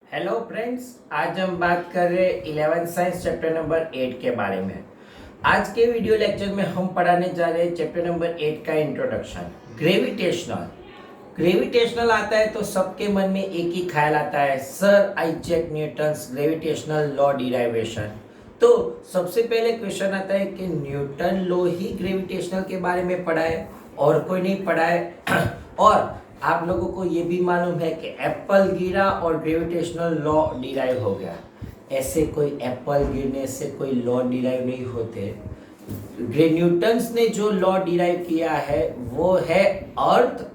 Hello friends, आज हम बात कर रहे हैं 11th साइंस चैप्टर नंबर 8 के बारे में। आज के वीडियो लेक्चर में हम पढ़ाने जा रहे हैं चैप्टर नंबर 8 का इंट्रोडक्शन। ग्रेविटेशनल ग्रेविटेशनल आता है तो सबके मन में एक ही ख्याल आता है, sir Isaac Newton's gravitational law derivation. तो सबसे पहले क्वेश्चन आता है कि न्यूटन लॉ ही ग्रेविटेशनल के बारे में पढ़ा है और कोई नहीं पढ़ा है। और आप लोगों को ये भी मालूम है कि एप्पल गिरा और ग्रेविटेशनल लॉ डिराइव हो गया। ऐसे कोई एप्पल गिरने से कोई लॉ डिराइव नहीं होते। न्यूटन्स ने जो लॉ डिराइव किया है वो है अर्थ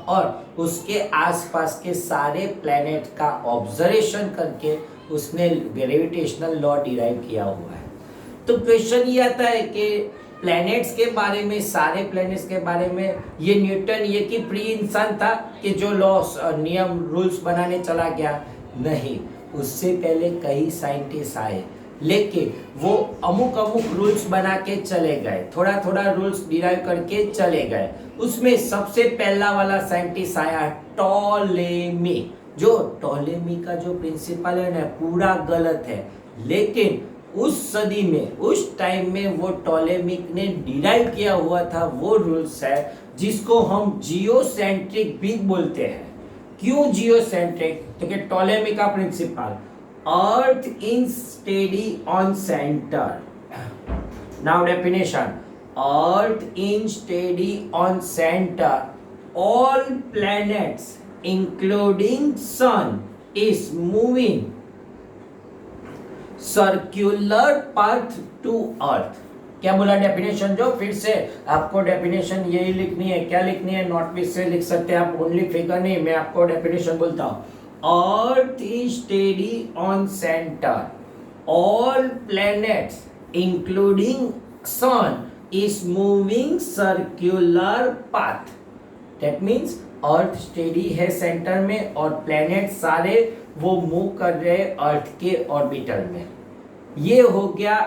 और उसके आसपास के सारे प्लैनेट का ऑब्जर्वेशन करके उसने ग्रेविटेशनल लॉ डिराइव किया हुआ है। तो क्वेश्चन ये आता है कि प्लैनेट्स के बारे में, सारे प्लैनेट्स के बारे में ये न्यूटन ये कि प्री इंसान था कि जो लॉस नियम रूल्स बनाने चला गया? नहीं, उससे पहले कई साइंटिस्ट आए लेकिन वो अमुक अमुक रूल्स बना के चले गए, थोड़ा थोड़ा रूल्स डिराइव करके चले गए। उसमें सबसे पहला वाला साइंटिस्ट आया टॉलेमी। जो टॉलेमी का जो प्रिंसिपल है ना, पूरा गलत है, लेकिन उस सदी में, उस टाइम में वो टॉलेमिक ने डिराइव किया हुआ था वो रूल्स है जिसको हम जियोसेंट्रिक भी बोलते हैं। क्यों जियोसेंट्रिक? तो कि टॉलेमी का principle earth in steady on centre. Now definition, earth in steady on centre all planets including sun is moving circular path to earth. क्या बोला डेफिनेशन? जो फिर से आपको डेफिनेशन यही लिखनी है। क्या लिखनी है? नोटबुक से लिख सकते हैं आप, ओनली फिगर नहीं, मैं आपको डेफिनेशन बोलता हूं। Earth is steady on centre all planets including sun is moving circular path. That means earth steady है सेंटर में और प्लैनेट सारे वो मूव कर रहे हैं अर्थ के ऑर्बिटल में। ये हो गया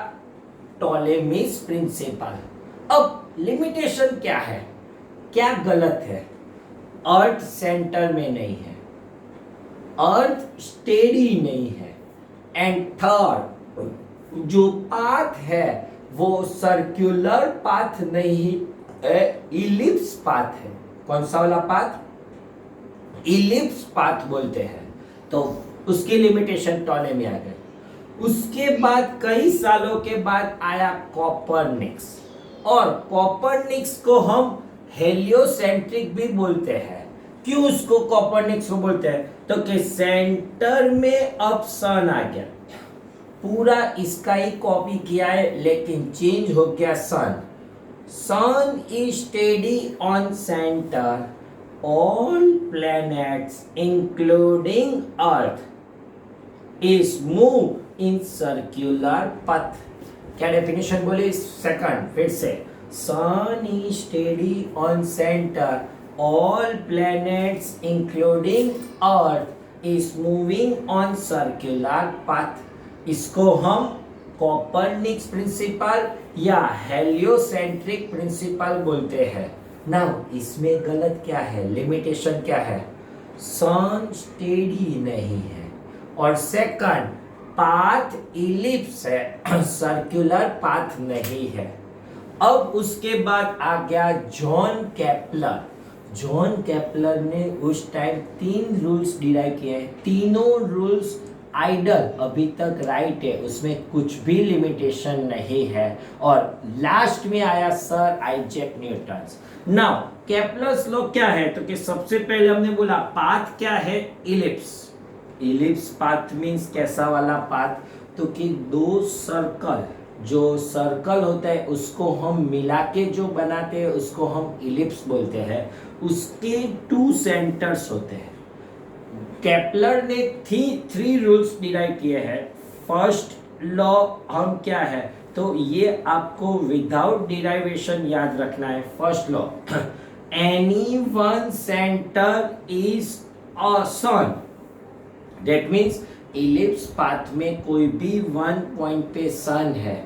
टॉलेमीज प्रिंसिपल। अब लिमिटेशन क्या है, क्या गलत है? अर्थ सेंटर में नहीं है, अर्थ स्टेडी नहीं है, एंड थर्ड जो पाथ है वो सर्क्यूलर पाथ नहीं, इलिप्स पाथ है। कौन सा वाला पाथ? इलिप्स पाथ बोलते हैं। तो उसकी लिमिटेशन टॉलेमी आ गई। उसके बाद कई सालों के बाद आया कॉपरनिक्स, और कॉपरनिक्स को हम हेलियोसेंट्रिक भी बोलते हैं। क्यों उसको कॉपरनिक्स को बोलते हैं? तो कि सेंटर में अब सन आ गया, पूरा इसका ही कॉपी किया है लेकिन चेंज हो गया sun. Sun is steady on centre all planets including earth is move in circular path। क्या डेफिनेशन बोली? सेकंड फिर से, sun is steady on center all planets including earth is moving on circular path। इसको हम कॉपरनिक्स principal या heliocentric principal बोलते हैं। Now इसमें गलत क्या है, लिमिटेशन क्या है? सन स्टेडी नहीं है, और सेकंड पाथ इलिप्स है, सर्कुलर पाथ नहीं है। अब उसके बाद आ गया जॉन केपलर। जॉन केपलर ने उस टाइम 3 रूल्स डिराइव किए हैं। तीनों रूल्स आइडल अभी तक राइट है, उसमें कुछ भी लिमिटेशन नहीं है। और लास्ट में आया sir Isaac Newton. Now Kepler's law क्या है? तो कि सबसे पहले हमने बोला पाथ क्या है? इलिप्स। इलिप्स पाथ मींस कैसा वाला पाथ? तो कि दो सर्कल, जो सर्कल होता है उसको हम मिला के जो बनाते हैं उसको हम इलिप्स बोलते हैं। उसके 2 सेंटर्स होते हैं। केपलर ने 3 रूल्स डिराइव किए हैं। फर्स्ट लॉ हम क्या है? तो ये आपको विदाउट डिराइवेशन याद रखना है। First law, any one centre is a sun. That means ellipse path में कोई भी वन पॉइंट पे सन है,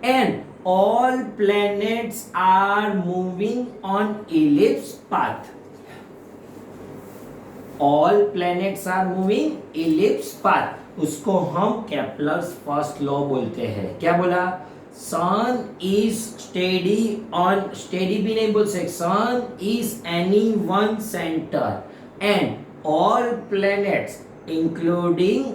and all planets are moving on ellipse path. All planets are moving ellipse path, उसको हम केप्लर्स फर्स्ट लॉ बोलते हैं। क्या बोला? Sun is steady on, steady भी नहीं बोल सकते, sun is any one centre and all planets including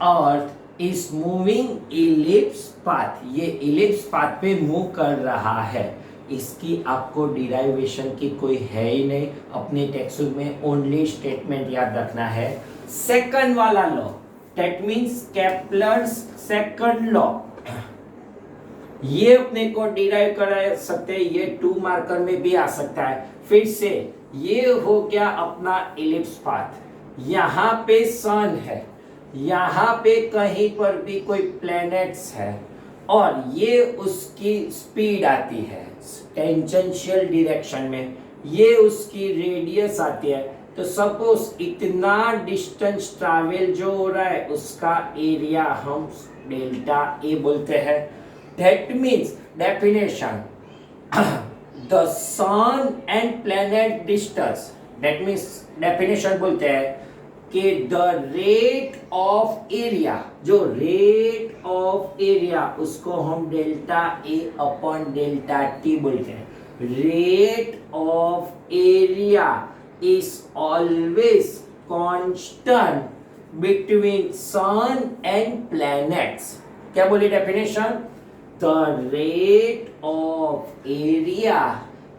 earth is moving ellipse path, ये इलिप्स पाथ पे मूव कर रहा है। इसकी आपको डिराइवेशन की कोई है ही नहीं, अपने टेक्स्ट बुक में ओनली स्टेटमेंट याद रखना है। सेकंड वाला law, that means Kepler's second law, ये अपने को डिराइव करा सकते हैं, ये 2 मार्कर में भी आ सकता है। फिर से ये हो गया अपना इलिप्स पाथ, यहाँ पे सन है, यहाँ पे कहीं पर भी कोई प्लैनेट्स है और ये उसकी स्पीड आती है टेंजेंशियल डायरेक्शन में, ये उसकी रेडियस आती है। तो सपोज इतना डिस्टेंस ट्रैवल जो हो रहा है उसका एरिया हम डेल्टा ए बोलते हैं। That means definition the sun and planet distance, that means definition बोलते हैं कि द रेट ऑफ एरिया, जो रेट ऑफ एरिया उसको हम delta A upon delta T बोलते हैं। Rate of area is always constant between sun and planets. क्या बोली definition? The rate of area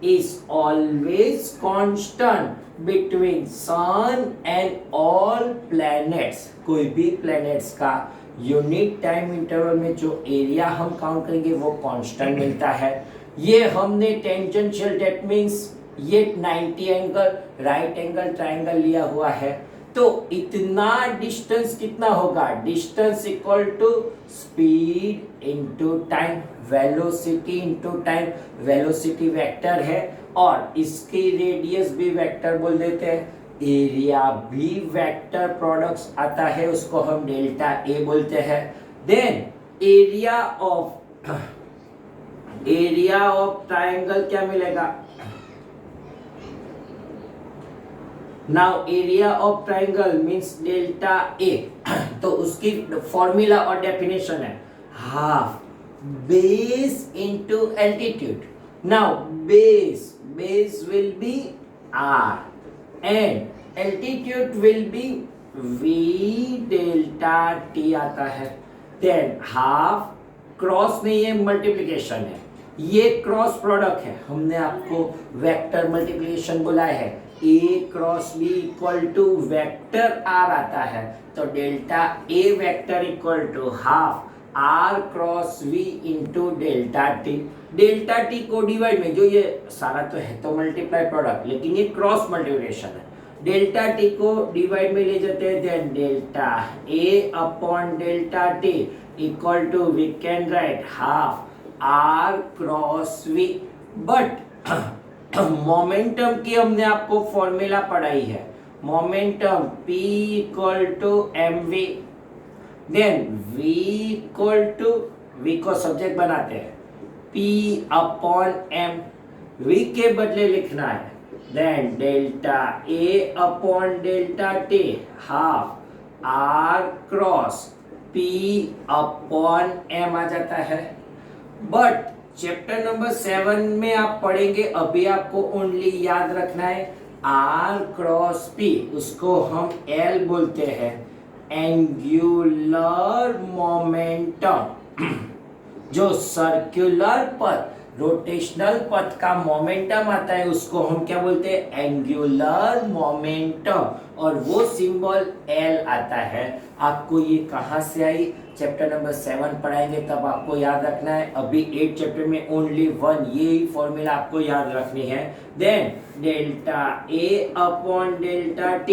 is always constant between sun and all planets, कोई भी planets का unit time interval में जो area हम काउंट करेंगे वो कांस्टेंट मिलता है। ये हमने टेंजेंशियल, दैट मींस ये 90 एंगल राइट एंगल ट्रायंगल लिया हुआ है, तो इतना डिस्टेंस कितना होगा? Distance equal to speed into time, velocity into time, velocity vector है और इसकी रेडियस भी वेक्टर बोल देते हैं, एरिया भी वेक्टर प्रोडक्ट्स आता है, उसको हम डेल्टा ए बोलते हैं। देन एरिया ऑफ ट्रायंगल क्या मिलेगा? Now area of triangle means delta A, तो उसकी फॉर्मूला और डेफिनेशन है half base into altitude. Now base will be r and altitude will be v delta t आता है। then half क्रॉस में ये मल्टीप्लिकेशन है, ये क्रॉस प्रोडक्ट है, हमने आपको वेक्टर मल्टीप्लिकेशन बुलाया है, a cross b equal to vector r आता है, तो delta a vector equal to half r cross v into delta T. Delta T को डिवाइड में, जो ये सारा तो है तो मल्टीप्लाई प्रोडक्ट, लेकिन ये क्रॉस मल्टीप्लिकेशन है, डेल्टा टी को डिवाइड में ले जाते हैं, then delta A upon delta T equal to we can write half R cross V. But momentum की हमने आपको फॉर्मूला पढ़ाई है, momentum p equal to mv, then v equal to, v को सब्जेक्ट बनाते हैं, p अपॉन m, v के बदले लिखना है, then delta a upon delta t half r cross p upon m आ जाता है। बट चैप्टर नंबर 7 में आप पढ़ेंगे, अभी आपको ओनली याद रखना है r क्रॉस p, उसको हम l बोलते हैं, एंगुलर मोमेंटम। जो सर्कुलर पथ, रोटेशनल पथ का मोमेंटम आता है उसको हम क्या बोलते हैं? एंगुलर मोमेंटम, और वो सिंबल L आता है। आपको ये कहाँ से आई? चैप्टर नंबर 7 पढ़ाएंगे तब आपको याद रखना है। अभी 8 चैप्टर में ओनली 1 ये फॉर्मूला आपको याद रखनी है। Then delta A upon delta T,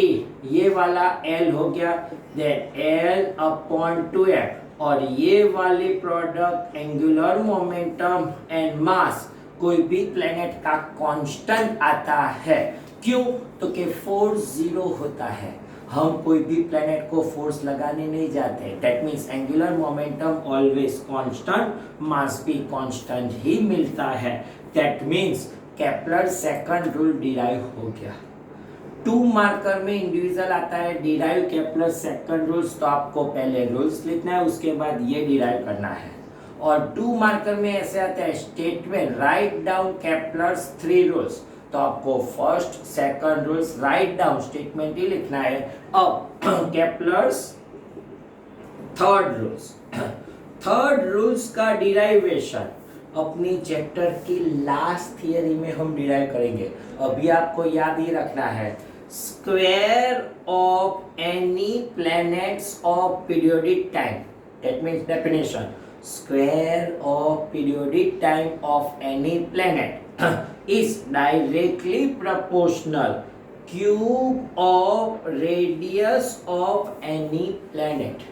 ये वाला L हो गया, देन L अपॉन 2F, और ये वाली product angular momentum and mass कोई भी प्लेनेट का कांस्टेंट आता है। क्यों? तो कि फोर्स 0 होता है, हम कोई भी प्लेनेट को फोर्स लगाने नहीं जाते, that means angular momentum always constant, mass भी कांस्टेंट ही मिलता है। That means Kepler second rule derive हो गया। टू मार्कर में इंडिविजुअल आता है डिराइव केपलर्स सेकंड रूल्स, तो आपको पहले रूल्स लिखना है, उसके बाद ये डिराइव करना है। और टू मार्कर में ऐसे आता है statement write down Kepler's three rules, तो आपको first second rules write down statement ही लिखना है। अब Kepler's third rules, third rules का डिराइवेशन अपनी चैप्टर की लास्ट थियरी में हम डिराइव करेंगे। अभी आपको याद ही रखना है square of any planets of periodic time, that means definition square of periodic time of any planet is directly proportional cube of radius of any planet.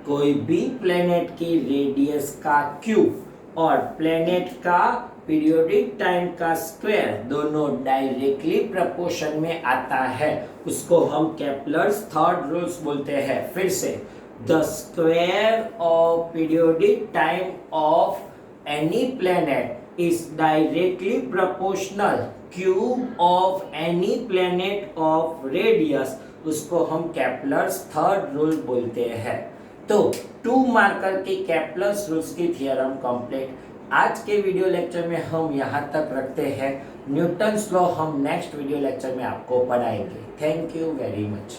कोई भी प्लेनेट की रेडियस का क्यूब और प्लेनेट का पीरियोडिक टाइम का square दोनों directly proportion में आता है, उसको हम केपलर्स थर्ड रूल्स बोलते हैं। फिर से the square of periodic time of any planet is directly proportional cube of any planet of radius, उसको हम केपलर्स थर्ड रूल बोलते हैं। तो टू मार्कर की केपलर्स रूल्स की थ्योरम कंप्लीट। आज के वीडियो लेक्चर में हम यहाँ तक रखते हैं। न्यूटन्स लॉ हम नेक्स्ट वीडियो लेक्चर में आपको पढ़ाएंगे। Thank you very much.